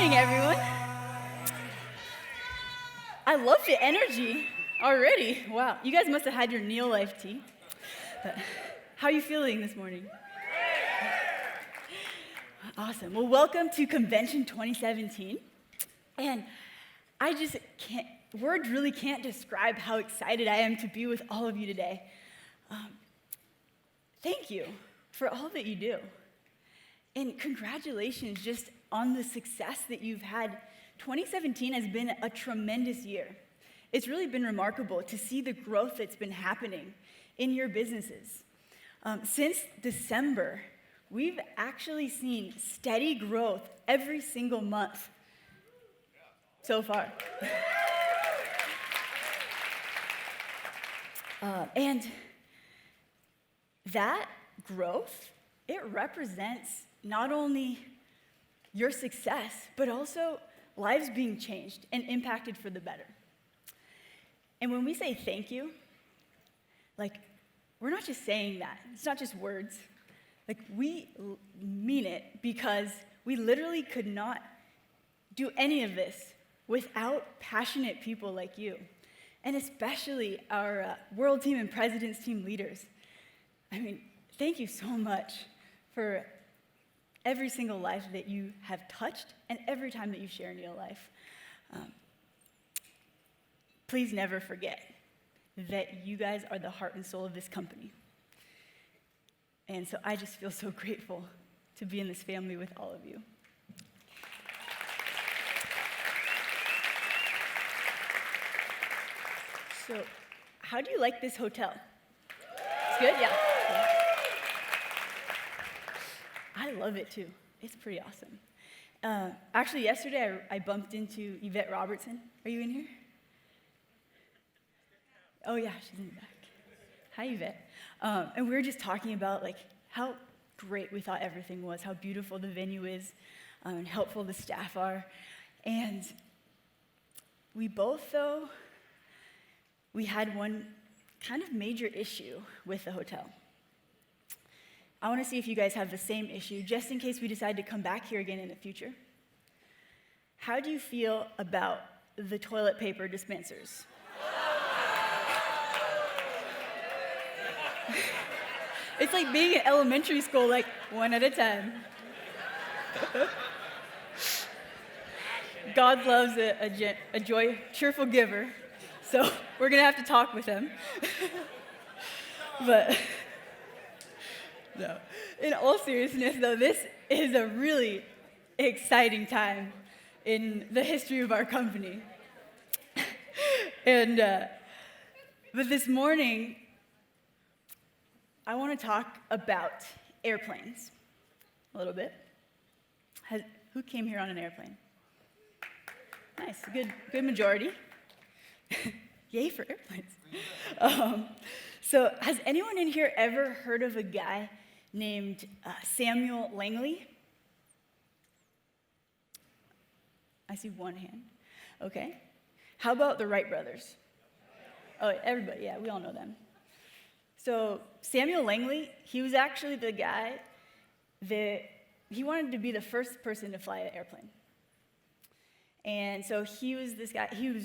morning, everyone. I love the energy already. Wow, you guys must have had your NeoLife tea. But how are you feeling this morning? Awesome. Well, welcome to Convention 2017. And I just can't, words really can't describe how excited I am to be with all of you today. Thank you for all that you do. And congratulations just on the success that you've had. 2017 has been a tremendous year. It's really been remarkable to see the growth that's been happening in your businesses. Since December, we've actually seen steady growth every single month so far. And that growth, it represents not only your success, but also lives being changed and impacted for the better. And when we say thank you, we're not just saying that. It's not just words. We mean it because we literally could not do any of this without passionate people like you, and especially our World Team and President's Team leaders. I mean, thank you so much for every single life that you have touched and every time that you share NeoLife. Please never forget that you guys are the heart and soul of this company. And so I just feel so grateful to be in this family with all of you. So, how do you like this hotel? It's good? Yeah. I love it too. It's pretty awesome. Actually, yesterday I bumped into Yvette Robertson. Are you in here? Oh yeah, she's in the back. Hi, Yvette. And we were just talking about how great we thought everything was, how beautiful the venue is, and helpful the staff are. And we both, though, we had one kind of major issue with the hotel. I want to see if you guys have the same issue, just in case we decide to come back here again in the future. How do you feel about the toilet paper dispensers? It's like being in elementary school, one at a time. God loves a cheerful giver, so we're going to have to talk with him. But no. In all seriousness, though, this is a really exciting time in the history of our company. And but this morning, I want to talk about airplanes a little bit. Who came here on an airplane? Nice, good majority. Yay for airplanes. So has anyone in here ever heard of a guy named Samuel Langley? I see one hand. Okay. How about the Wright brothers? Oh, everybody, yeah, we all know them. So Samuel Langley, he was actually the guy that he wanted to be the first person to fly an airplane. And so he was this guy, he was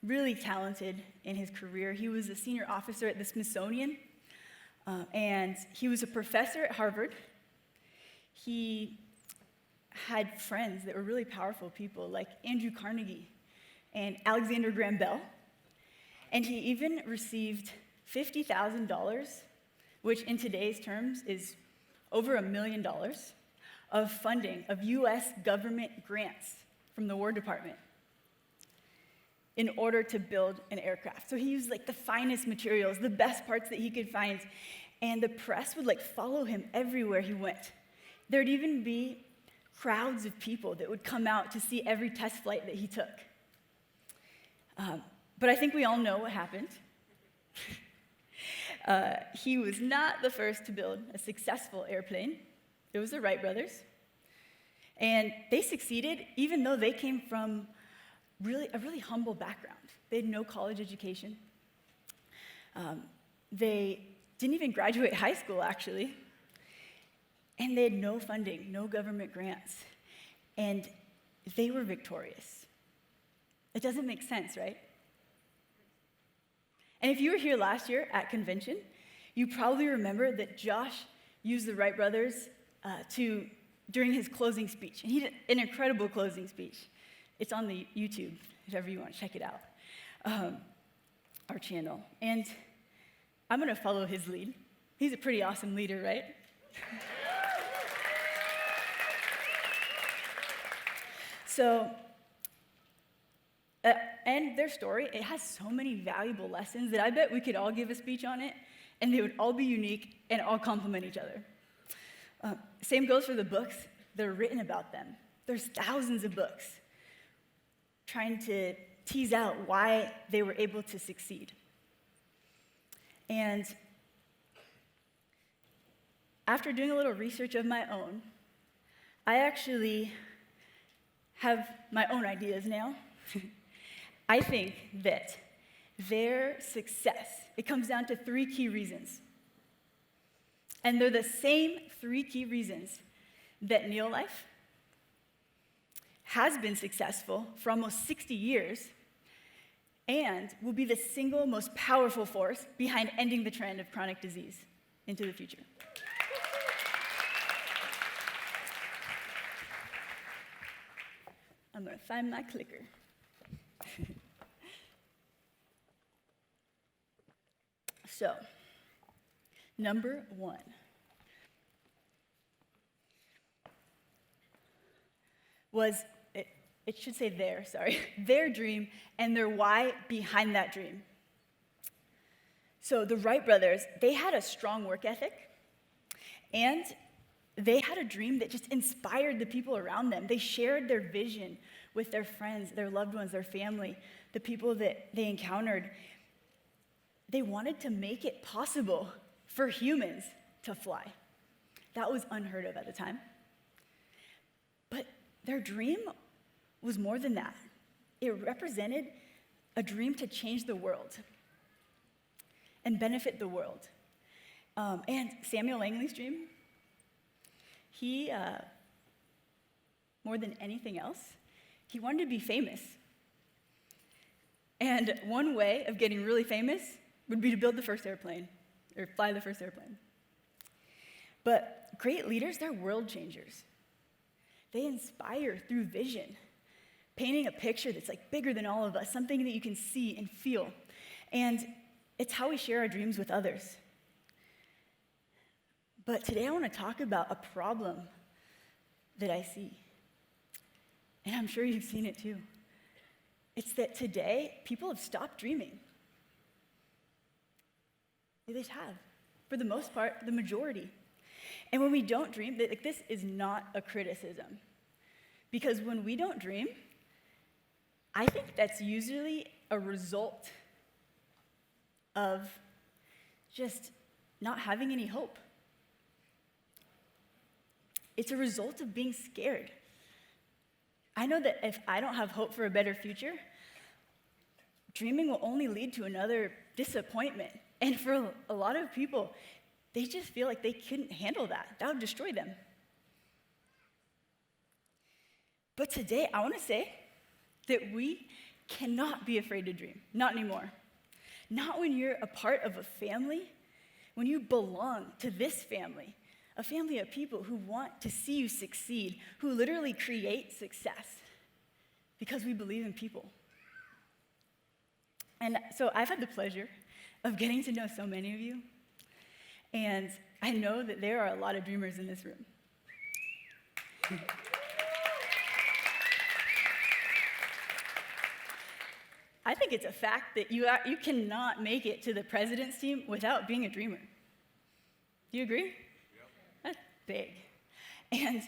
really talented in his career. He was a senior officer at the Smithsonian, and he was a professor at Harvard. He had friends that were really powerful people like Andrew Carnegie and Alexander Graham Bell. And he even received $50,000, which in today's terms is over $1 million, of funding of U.S. government grants from the War Department in order to build an aircraft. So he used the finest materials, the best parts that he could find, and the press would follow him everywhere he went. There'd even be crowds of people that would come out to see every test flight that he took. But I think we all know what happened. He was not the first to build a successful airplane. It was the Wright brothers. And they succeeded even though they came from a really humble background. They had no college education. They didn't even graduate high school, actually. And they had no funding, no government grants. And they were victorious. It doesn't make sense, right? And if you were here last year at convention, you probably remember that Josh used the Wright brothers during his closing speech. And he did an incredible closing speech. It's on the YouTube, if ever you want to check it out, our channel. And I'm going to follow his lead. He's a pretty awesome leader, right? So, and their story, it has so many valuable lessons that I bet we could all give a speech on it, and they would all be unique and all complement each other. Same goes for the books that are written about them. There's thousands of books trying to tease out why they were able to succeed. And after doing a little research of my own, I actually have my own ideas now. I think that their success, it comes down to 3 key reasons. And they're the same 3 key reasons that NeoLife has been successful for almost 60 years and will be the single most powerful force behind ending the trend of chronic disease into the future. I'm going to find my clicker. So, number 1. It should say their dream and their why behind that dream. So the Wright brothers, they had a strong work ethic, and they had a dream that just inspired the people around them. They shared their vision with their friends, their loved ones, their family, the people that they encountered. They wanted to make it possible for humans to fly. That was unheard of at the time. But their dream was more than that. It represented a dream to change the world and benefit the world. And Samuel Langley's dream, he, more than anything else, he wanted to be famous. And one way of getting really famous would be to build the first airplane, or fly the first airplane. But great leaders, they're world changers. They inspire through vision, painting a picture that's like bigger than all of us, something that you can see and feel. And it's how we share our dreams with others. But today I want to talk about a problem that I see. And I'm sure you've seen it too. It's that today, people have stopped dreaming. They just have. For the most part, the majority. And when we don't dream, this is not a criticism. Because when we don't dream, I think that's usually a result of just not having any hope. It's a result of being scared. I know that if I don't have hope for a better future, dreaming will only lead to another disappointment. And for a lot of people, they just feel like they couldn't handle that. That would destroy them. But today, I want to say that we cannot be afraid to dream. Not anymore. Not when you're a part of a family, when you belong to this family, a family of people who want to see you succeed, who literally create success because we believe in people. And so I've had the pleasure of getting to know so many of you, and I know that there are a lot of dreamers in this room. I think it's a fact that you cannot make it to the president's team without being a dreamer. Do you agree? Yep. That's big. And,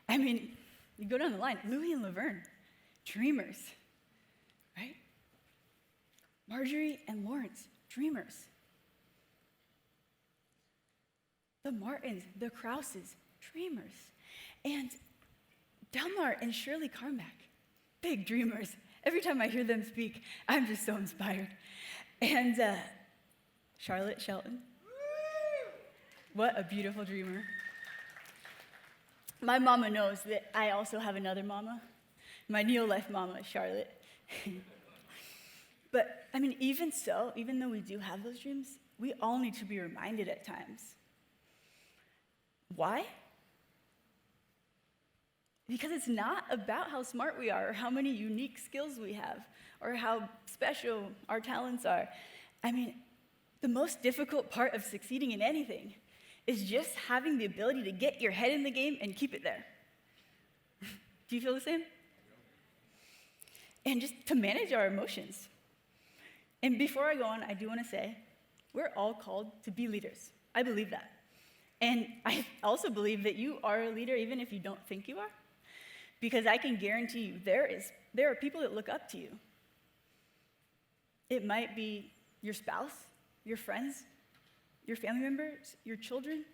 I mean, you go down the line, Louis and Laverne, dreamers, right? Marjorie and Lawrence, dreamers. The Martins, the Krauses, dreamers. And Delmar and Shirley Carmack, big dreamers. Every time I hear them speak, I'm just so inspired. And Charlotte Shelton, what a beautiful dreamer. My mama knows that I also have another mama My NeoLife mama, Charlotte. But, I mean, even so, even though we do have those dreams, we all need to be reminded at times. Why? Because it's not about how smart we are or how many unique skills we have or how special our talents are. I mean, the most difficult part of succeeding in anything is just having the ability to get your head in the game and keep it there. Do you feel the same? And just to manage our emotions. And before I go on, I do want to say, we're all called to be leaders. I believe that. And I also believe that you are a leader even if you don't think you are. Because I can guarantee you, there are people that look up to you. It might be your spouse, your friends, your family members, your children.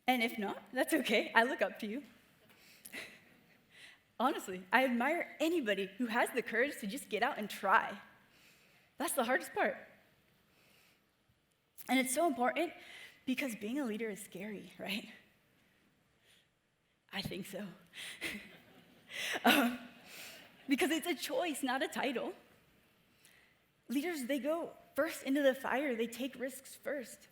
And if not, that's okay. I look up to you. Honestly, I admire anybody who has the courage to just get out and try. That's the hardest part. And it's so important because being a leader is scary, right? I think so. Because it's a choice, not a title. Leaders, they go first into the fire. They take risks first.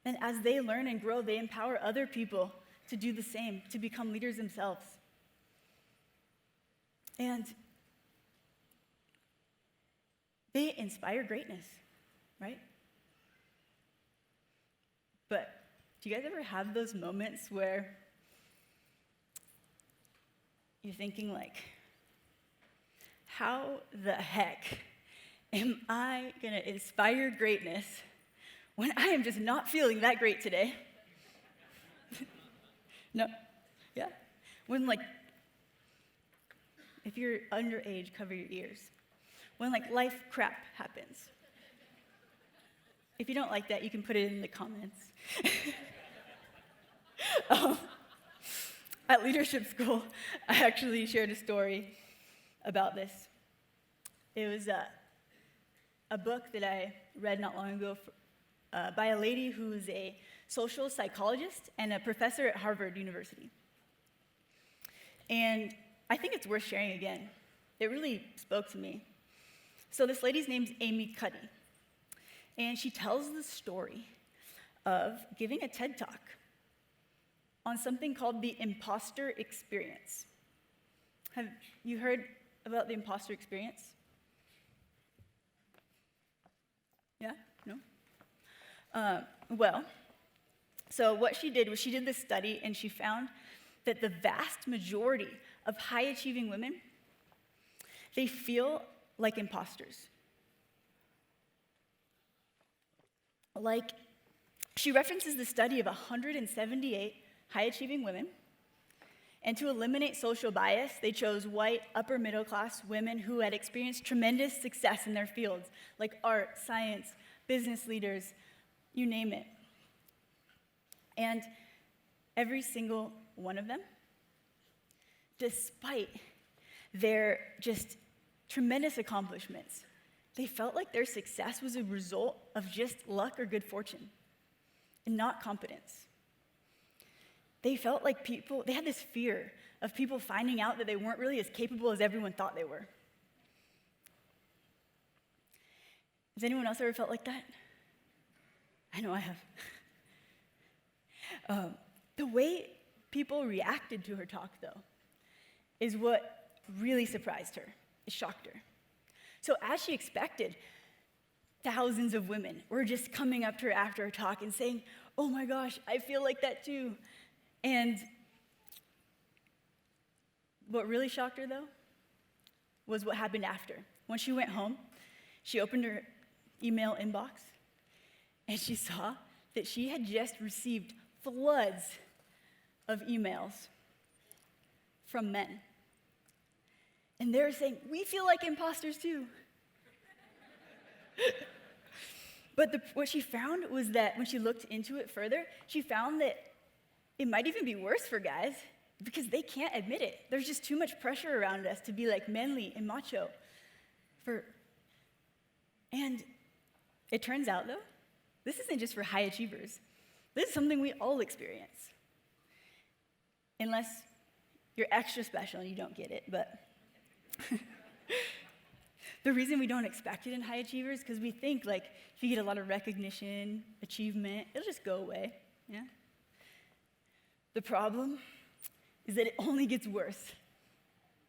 And as they learn and grow, they empower other people to do the same, to become leaders themselves. And they inspire greatness, right? But do you guys ever have those moments where you're thinking like, how the heck am I gonna inspire greatness when I am just not feeling that great today? No? Yeah? When like, if you're underage, cover your ears. When like life crap happens. If you don't like that, you can put it in the comments. At leadership school, I actually shared a story about this. It was a book that I read not long ago by a lady who is a social psychologist and a professor at Harvard University. And I think it's worth sharing again. It really spoke to me. So this lady's name's Amy Cuddy. And she tells the story of giving a TED Talk on something called the Imposter Experience. Have you heard about the Imposter Experience? Yeah? No? So what she did was she did this study and she found that the vast majority of high-achieving women, they feel like imposters. Like, she references the study of 178 high-achieving women, and to eliminate social bias, they chose white, upper-middle-class women who had experienced tremendous success in their fields, like art, science, business leaders, you name it. And every single one of them, despite their just tremendous accomplishments, they felt like their success was a result of just luck or good fortune and not competence. They felt like they had this fear of people finding out that they weren't really as capable as everyone thought they were. Has anyone else ever felt like that? I know I have. The way people reacted to her talk, though, is what really surprised her. It shocked her. So as she expected, thousands of women were just coming up to her after her talk and saying, "Oh my gosh, I feel like that too." And what really shocked her, though, was what happened after. When she went home, she opened her email inbox, and she saw that she had just received floods of emails from men. And they were saying, "We feel like imposters too." But what she found was that when she looked into it further, she found that it might even be worse for guys because they can't admit it. There's just too much pressure around us to be like manly and macho. And it turns out, though, this isn't just for high achievers. This is something we all experience. Unless You're extra special and you don't get it, but the reason we don't expect it in high achievers is because we think like if you get a lot of recognition, achievement, it'll just go away, yeah? The problem is that it only gets worse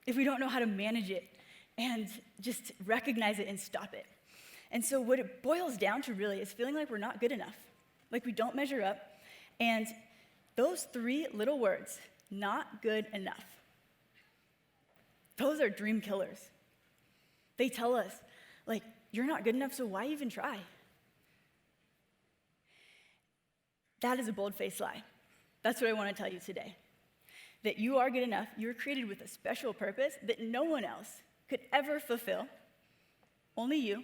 if we don't know how to manage it and just recognize it and stop it. And so what it boils down to really is feeling like we're not good enough, like we don't measure up, and those 3 little words, not good enough, those are dream killers. They tell us, like, you're not good enough, so why even try? That is a bold-faced lie. That's what I want to tell you today. That you are good enough, you're created with a special purpose that no one else could ever fulfill, only you.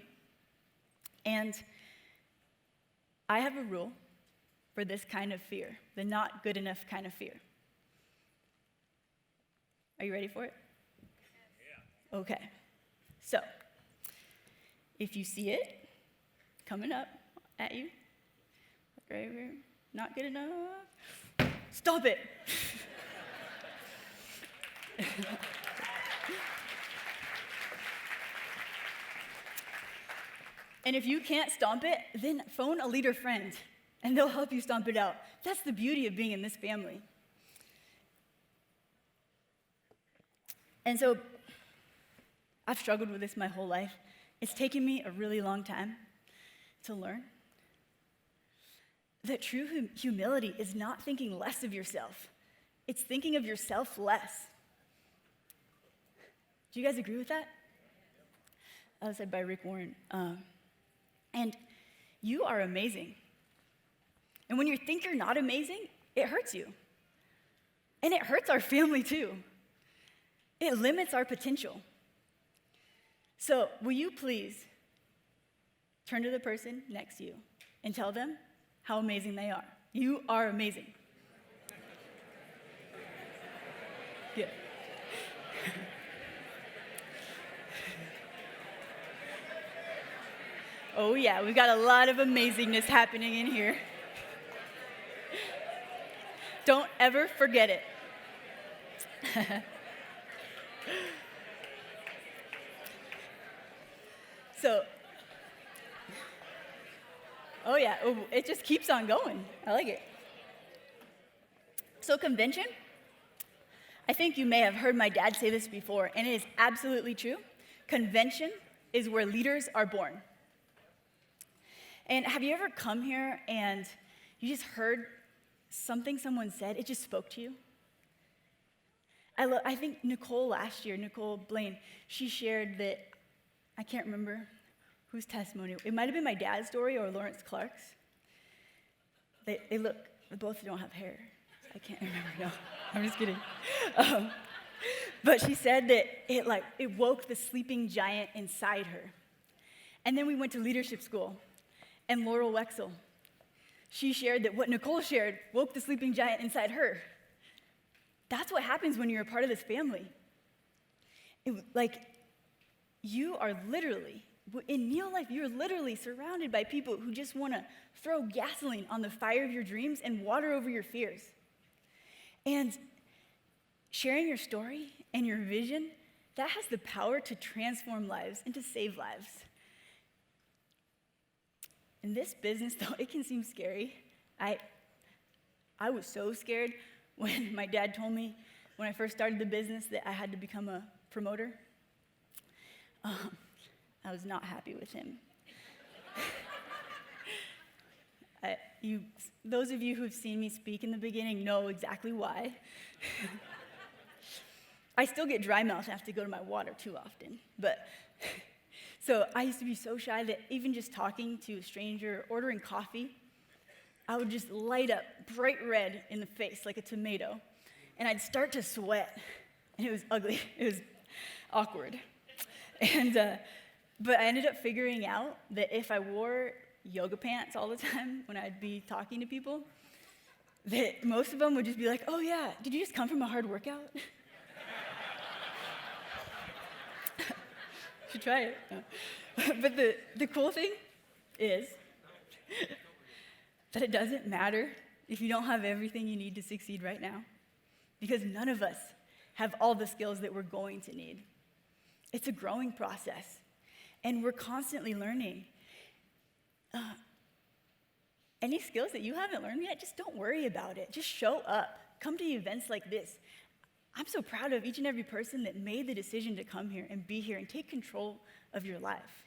And I have a rule for this kind of fear, the not good enough kind of fear. Are you ready for it? Yeah. Okay. So, if you see it coming up at you, right here, not good enough, stop it. And if you can't stomp it, then phone a leader friend, and they'll help you stomp it out. That's the beauty of being in this family. And so, I've struggled with this my whole life. It's taken me a really long time to learn that true humility is not thinking less of yourself. It's thinking of yourself less. Do you guys agree with that? That was said by Rick Warren. And you are amazing. And when you think you're not amazing, it hurts you. And it hurts our family too. It limits our potential. So, will you please turn to the person next to you and tell them how amazing they are? You are amazing. Good. Oh yeah, we've got a lot of amazingness happening in here. Don't ever forget it. So, oh yeah, it just keeps on going. I like it. So convention, I think you may have heard my dad say this before, and it is absolutely true. Convention is where leaders are born. And have you ever come here and you just heard something someone said, it just spoke to you? I think Nicole Blaine, she shared that, I can't remember whose testimony, it might have been my dad's story or Lawrence Clark's. They both don't have hair. I can't remember, no, I'm just kidding. But she said that it woke the sleeping giant inside her. And then we went to leadership school. And Laurel Wexel, she shared that what Nicole shared woke the sleeping giant inside her. That's what happens when you're a part of this family. You are literally, in NeoLife, you're literally surrounded by people who just want to throw gasoline on the fire of your dreams and water over your fears. And sharing your story and your vision, that has the power to transform lives and to save lives. In this business, though, it can seem scary. I was so scared when my dad told me when I first started the business that I had to become a promoter. I was not happy with him. Those of you who've seen me speak in the beginning know exactly why. I still get dry mouth and have to go to my water too often. So I used to be so shy that even just talking to a stranger, ordering coffee, I would just light up bright red in the face like a tomato. And I'd start to sweat. And it was ugly. It was awkward. But I ended up figuring out that if I wore yoga pants all the time when I'd be talking to people, that most of them would just be like, oh yeah, did you just come from a hard workout? Should try it. But the cool thing is that it doesn't matter if you don't have everything you need to succeed right now, because none of us have all the skills that we're going to need. It's a growing process, and we're constantly learning. Any skills that you haven't learned yet, just don't worry about it. Just show up. Come to events like this. I'm so proud of each and every person that made the decision to come here and be here and take control of your life.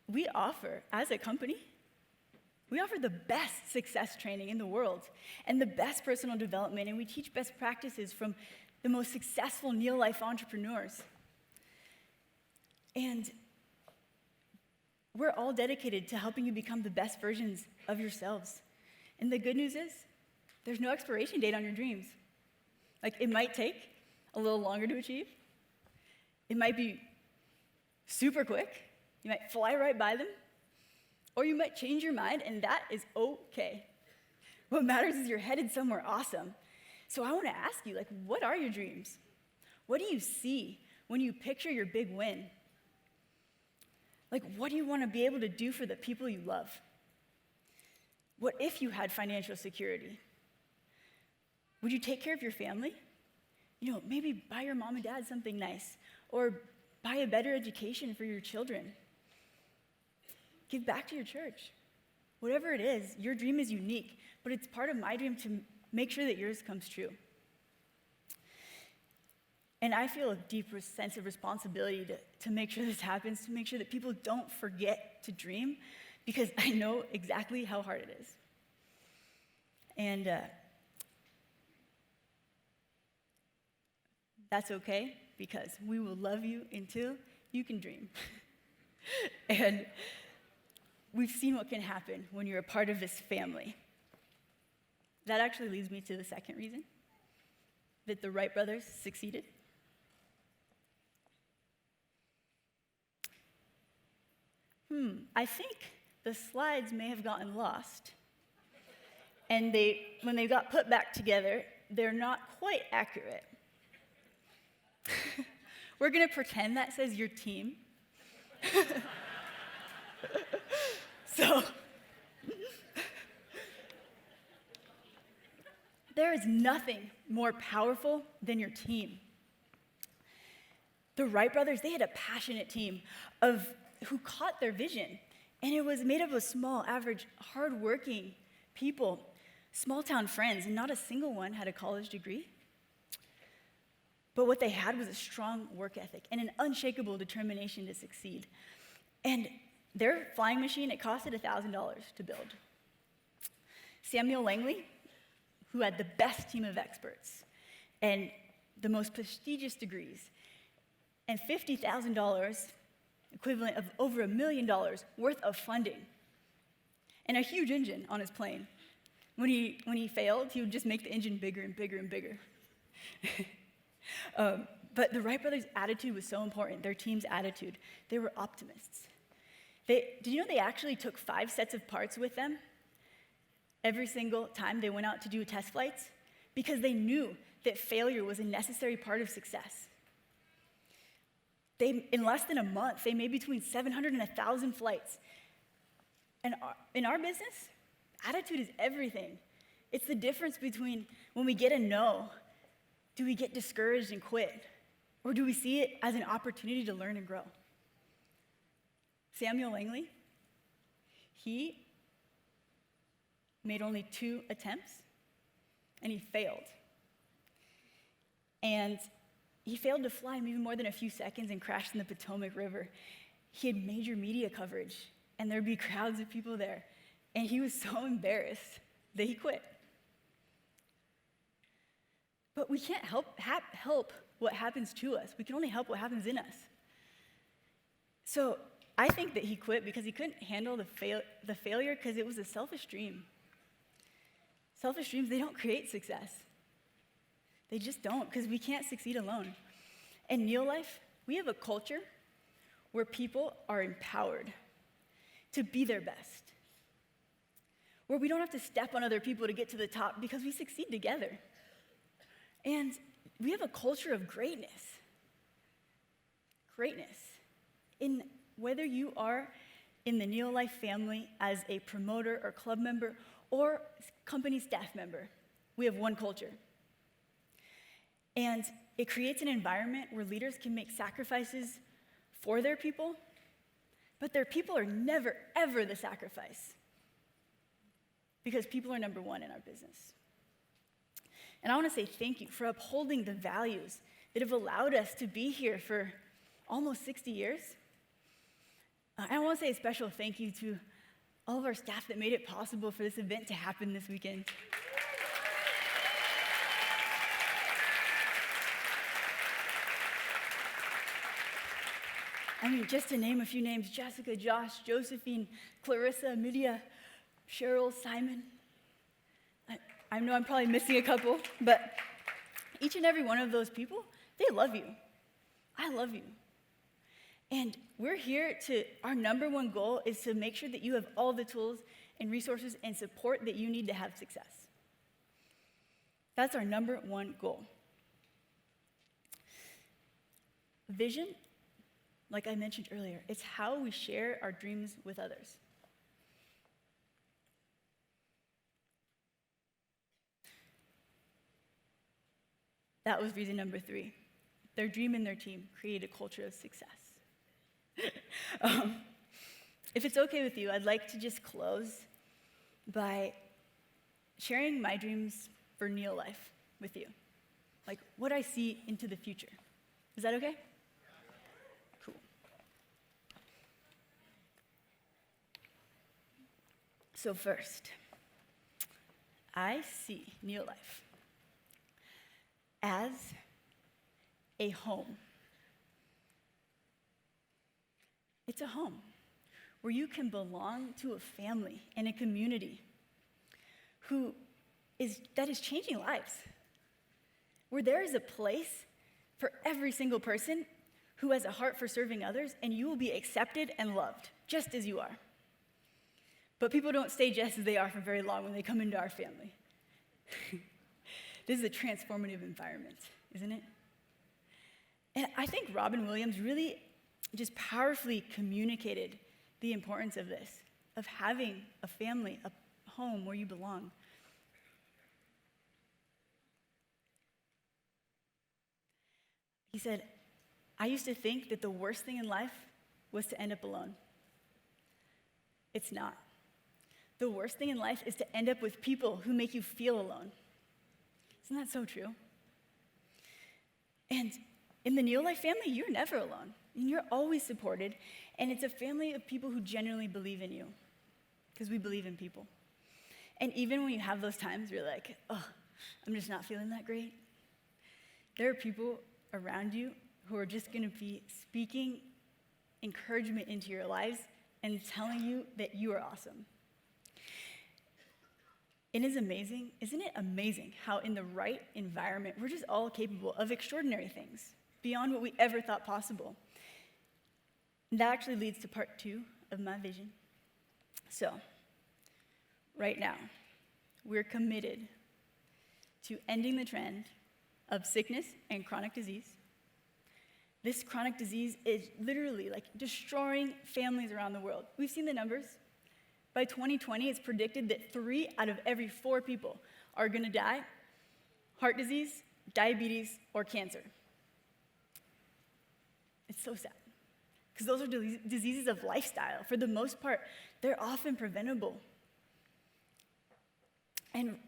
We offer, as a company, we offer the best success training in the world and the best personal development, and we teach best practices from the most successful NeoLife entrepreneurs. And we're all dedicated to helping you become the best versions of yourselves. And the good news is, there's no expiration date on your dreams. Like, it might take a little longer to achieve. It might be super quick. You might fly right by them. Or you might change your mind, and that is okay. What matters is you're headed somewhere awesome. So I want to ask you, like, what are your dreams? What do you see when you picture your big win? Like, what do you want to be able to do for the people you love? What if you had financial security? Would you take care of your family? Maybe buy your mom and dad something nice, or buy a better education for your children. Give back to your church. Whatever it is, your dream is unique, but it's part of my dream to make sure that yours comes true. And I feel a deep sense of responsibility to make sure this happens, to make sure that people don't forget to dream, because I know exactly how hard it is. And that's okay, because we will love you until you can dream. And we've seen what can happen when you're a part of this family. That actually leads me to the second reason that the Wright brothers succeeded. I think the slides may have gotten lost. And when they got put back together, they're not quite accurate. We're going to pretend that says your team. So, there is nothing more powerful than your team. The Wright brothers, they had a passionate team who caught their vision, and it was made up of small, average, hardworking people, small-town friends, and not a single one had a college degree. But what they had was a strong work ethic and an unshakable determination to succeed. And their flying machine, it costed $1,000 to build. Samuel Langley, who had the best team of experts and the most prestigious degrees, and $50,000, equivalent of over $1 million worth of funding, and a huge engine on his plane. When he failed, he would just make the engine bigger and bigger and bigger. But the Wright brothers' attitude was so important, their team's attitude. They were optimists. Did you know they actually took 5 sets of parts with them every single time they went out to do test flights? Because they knew that failure was a necessary part of success. In less than a month, they made between 700 and 1,000 flights. And in our business, attitude is everything. It's the difference between when we get a no, do we get discouraged and quit? Or do we see it as an opportunity to learn and grow? Samuel Langley, he made only 2 attempts, and he failed. And he failed to fly maybe more than a few seconds and crashed in the Potomac River. He had major media coverage, and there'd be crowds of people there. And he was so embarrassed that he quit. But we can't help what happens to us. We can only help what happens in us. So I think that he quit because he couldn't handle the failure because it was a selfish dream. Selfish dreams, they don't create success. They just don't, because we can't succeed alone. In NeoLife, we have a culture where people are empowered to be their best, where we don't have to step on other people to get to the top because we succeed together. And we have a culture of greatness. Greatness. In whether you are in the NeoLife family as a promoter or club member or company staff member, we have one culture. And it creates an environment where leaders can make sacrifices for their people, but their people are never, ever the sacrifice, because people are number one in our business. And I want to say thank you for upholding the values that have allowed us to be here for almost 60 years. And I want to say a special thank you to all of our staff that made it possible for this event to happen this weekend. I mean, just to name a few names: Jessica, Josh, Josephine, Clarissa, Midia, Cheryl, Simon. I know I'm probably missing a couple, but each and every one of those people, they love you. I love you. And we're here our number one goal is to make sure that you have all the tools and resources and support that you need to have success. That's our number one goal. Vision, like I mentioned earlier, it's how we share our dreams with others. That was reason number 3. Their dream and their team create a culture of success. If it's okay with you, I'd like to just close by sharing my dreams for NeoLife with you, like what I see into the future. Is that okay? Cool. So first, I see NeoLife as a home. It's a home where you can belong to a family and a community that is changing lives, where there is a place for every single person who has a heart for serving others, and you will be accepted and loved just as you are. But people don't stay just as they are for very long when they come into our family. This is a transformative environment, isn't it? And I think Robin Williams really just powerfully communicated the importance of this, of having a family, a home where you belong. He said, I used to think that the worst thing in life was to end up alone. It's not. The worst thing in life is to end up with people who make you feel alone. Isn't that so true? And in the NeoLife family, you're never alone. And you're always supported. And it's a family of people who genuinely believe in you, because we believe in people. And even when you have those times where you're like, oh, I'm just not feeling that great, there are people around you who are just going to be speaking encouragement into your lives and telling you that you are awesome. It is amazing, isn't it amazing how in the right environment, we're just all capable of extraordinary things beyond what we ever thought possible. And that actually leads to part 2 of my vision. So, right now, we're committed to ending the trend of sickness and chronic disease. This chronic disease is literally like destroying families around the world. We've seen the numbers. By 2020, it's predicted that 3 out of every 4 people are going to die: heart disease, diabetes, or cancer. It's so sad, because those are diseases of lifestyle. For the most part, they're often preventable. And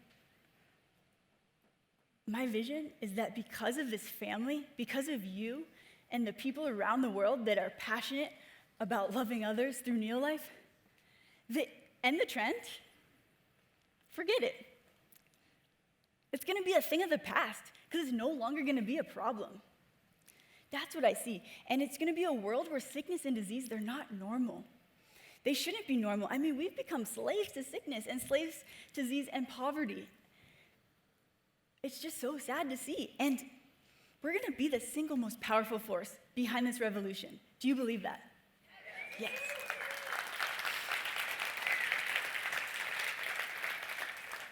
my vision is that because of this family, because of you and the people around the world that are passionate about loving others through NeoLife, that end the trend, forget it. It's going to be a thing of the past, because it's no longer going to be a problem. That's what I see. And it's going to be a world where sickness and disease, they're not normal. They shouldn't be normal. I mean, we've become slaves to sickness and slaves to disease and poverty. It's just so sad to see. And we're going to be the single most powerful force behind this revolution. Do you believe that? Yes.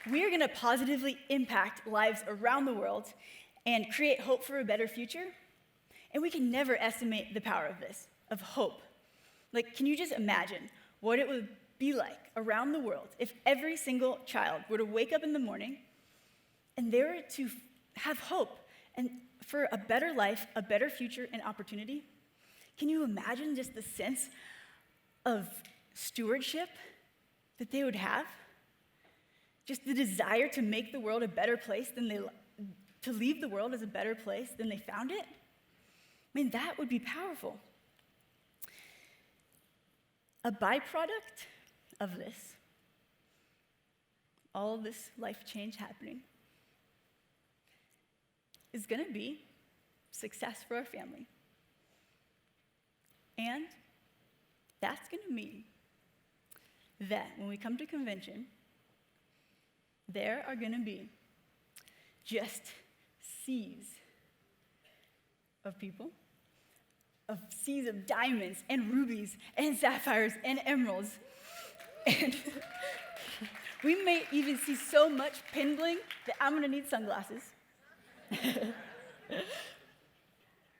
We are going to positively impact lives around the world and create hope for a better future. And we can never estimate the power of this, of hope. Like, can you just imagine what it would be like around the world if every single child were to wake up in the morning and they were to have hope And for a better life, a better future, and opportunity, can you imagine just the sense of stewardship that they would have? Just the desire to make the world a better place to leave the world as a better place than they found it? I mean, that would be powerful. A byproduct of this, all of this life change happening, is going to be success for our family. And that's going to mean that when we come to convention, there are going to be just seas of people, of seas of diamonds and rubies and sapphires and emeralds. And we may even see so much pin bling that I'm going to need sunglasses.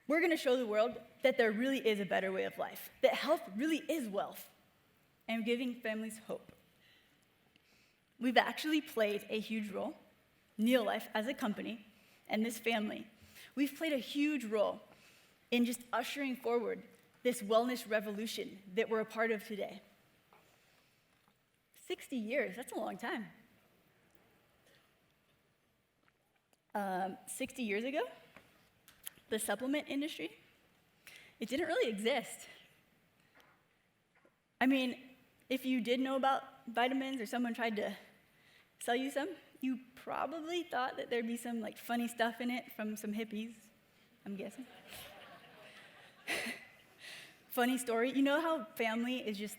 We're going to show the world that there really is a better way of life, that health really is wealth, and giving families hope. We've actually played a huge role, NeoLife as a company, and this family. We've played a huge role in just ushering forward this wellness revolution that we're a part of today. 60 years, that's a long time. 60 years ago, the supplement industry, it didn't really exist. I mean, if you did know about vitamins or someone tried to sell you some, you probably thought that there'd be some like funny stuff in it from some hippies, I'm guessing. Funny story, you know how family is just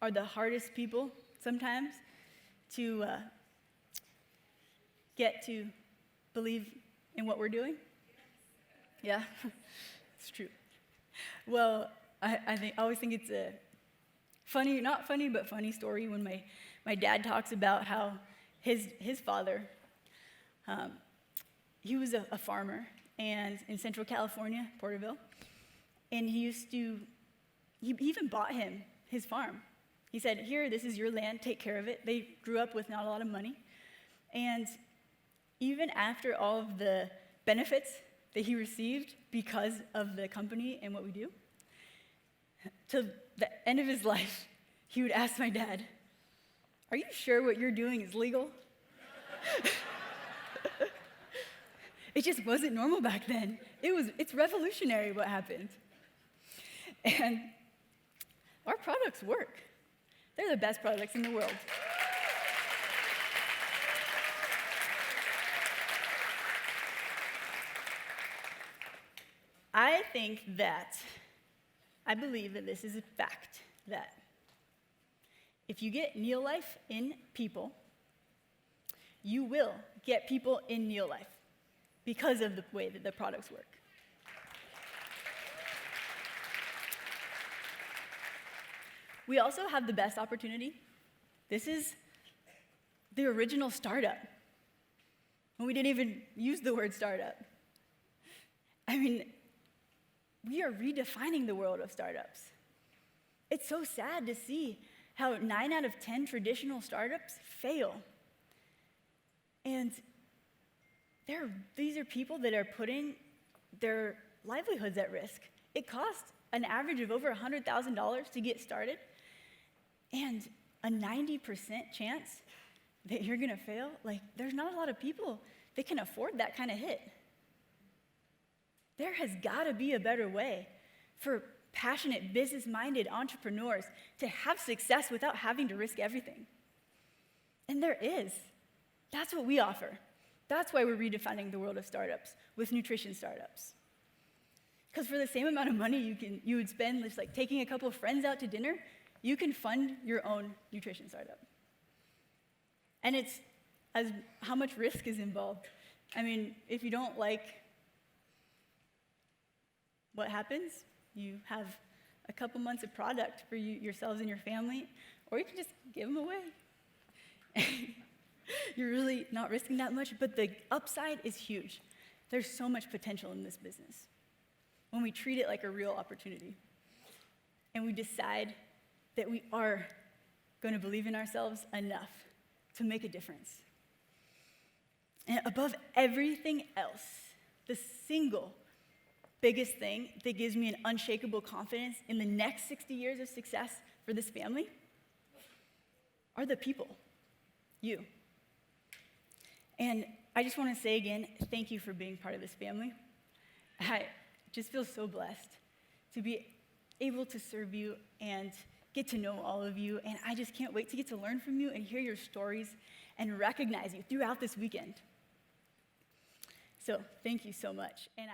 are the hardest people sometimes to get to believe in what we're doing? Yeah, it's true. Well, I always think it's a funny, not funny, but funny story when my dad talks about how his father, he was a farmer and in Central California, Porterville, and he even bought him his farm. He said, here, this is your land, take care of it. They grew up with not a lot of money. And even after all of the benefits that he received because of the company and what we do, to the end of his life, he would ask my dad, are you sure what you're doing is legal? It just wasn't normal back then. It's revolutionary what happened. And our products work. They're the best products in the world. I believe that this is a fact, that if you get NeoLife in people, you will get people in NeoLife because of the way that the products work. We also have the best opportunity. This is the original startup. When we didn't even use the word startup. I mean, we are redefining the world of startups. It's so sad to see how 9 out of 10 traditional startups fail. And these are people that are putting their livelihoods at risk. It costs an average of over $100,000 to get started, and a 90% chance that you're gonna fail. Like, there's not a lot of people that can afford that kind of hit. There has gotta be a better way for passionate, business-minded entrepreneurs to have success without having to risk everything. And there is. That's what we offer. That's why we're redefining the world of startups with nutrition startups. Because for the same amount of money you would spend just like taking a couple of friends out to dinner, you can fund your own nutrition startup. And it's how much risk is involved. I mean, if you don't like what happens, you have a couple months of product for yourselves and your family, or you can just give them away. You're really not risking that much, but the upside is huge. There's so much potential in this business when we treat it like a real opportunity and we decide that we are going to believe in ourselves enough to make a difference. And above everything else, the single biggest thing that gives me an unshakable confidence in the next 60 years of success for this family are the people, you. And I just want to say again, thank you for being part of this family. I just feel so blessed to be able to serve you and get to know all of you, and I just can't wait to get to learn from you and hear your stories and recognize you throughout this weekend. So thank you so much. And